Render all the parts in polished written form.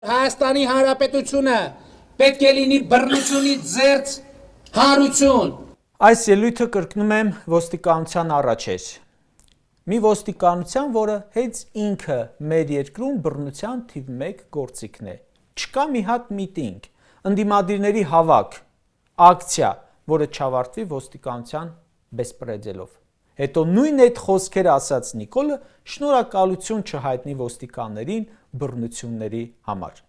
Հայաստանի Հանրապետությունը պետք է լինի բռնությունից զերծ հանրություն։ Այս ելույթը կրկնում եմ ոստիկանության առաջեր։ Մի ոստիկանության, որը հենց ինքը մեր երկրում բռնության թիվ 1 գործիքն է։ Չկա մի հատ միտինգ, ընդդիմադիրների հավաք, ակցիա, որը չավարտվի ոստիկանության բեսպրեդելով։ Հետո նույն այդ խոսքերը ասաց Նիկոլը շնորհակալություն չհայտնի ոստիկաններին բռնությունների համար։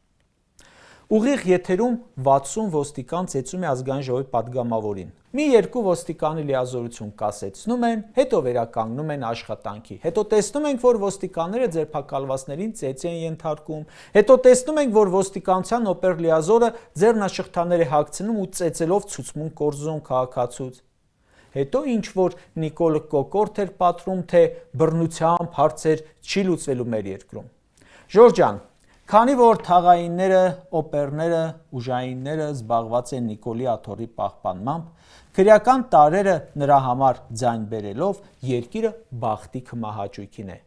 Ուղիղ եթերում 60 ոստիկան ծեծում է ազգային ժողովի падգամավորին։ Մի երկու ոստիկանի լիազորություն կասեցնում են, հետո վերականգնում են աշխատանքի։ Հետո տեսնում ենք, որ ոստիկանները ձերբակալվածներին ծեծի են ենթարկում։ Հետո տեսնում ենք, որ ոստիկանության օպերլիազորը ձեռնաշղթաներ է հագցնում ու ծեծելով ցուցմունք կորզում քաղաքացուց։ Հետո ինչ որ Նիկոլը կոկորդ էր պատրում, թե բռնությամբ հարցեր չի լուծվելու մեր երկրում։ Ժորժ ջան, քանի որ թաղայինները, օպերները, ուժայինները զբաղված են Նիկոլի աթոռի պահպանմամբ, քրեական տարրերը նրա համար ձայն բերելով, երկիրը բախտի քմահաճույքին է։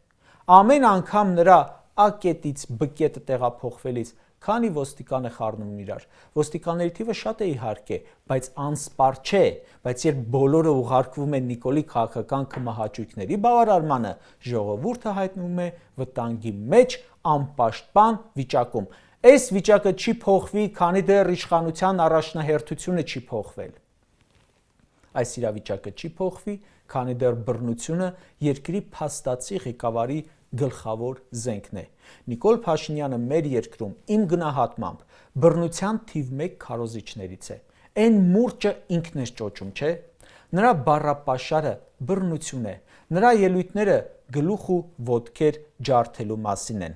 Ամեն անգամ նրա A կետից B կետը տեղափոխվելիս քանի ոստիկան է խառնում իրար։ Ոստիկանների թիվը շատ է իհարկե, բայց անսպար չէ, բայց երբ բոլորը ուղարկվում են Նիկոլի քաղաքական քմահաճույքների բավարարմանը, ժողովուրդը հայտնվում է վտանգի մեջ անպաշտպան վիճակում։ Այս վիճակը չի փոխվի, քանի դեռ իշխանության առաջնահերթությունը չի փոխվել։ Այս իրավիճակը չի փոխվի, քանի դեռ բռնությունը երկրի փաստացի ղեկավարի գլխավոր զենքն է։ Նիկոլ Փաշինյանը մեր երկրում իմ գնահատմամբ բռնության թիվ 1 քարոզիչներից է։ Այն մուրճը ինքն է ճոճում, չէ՞։ Նրա բառապաշարը բռնություն է։ Նրա ելույթները գլուխ ու ոտքեր ջարդելու մասին են։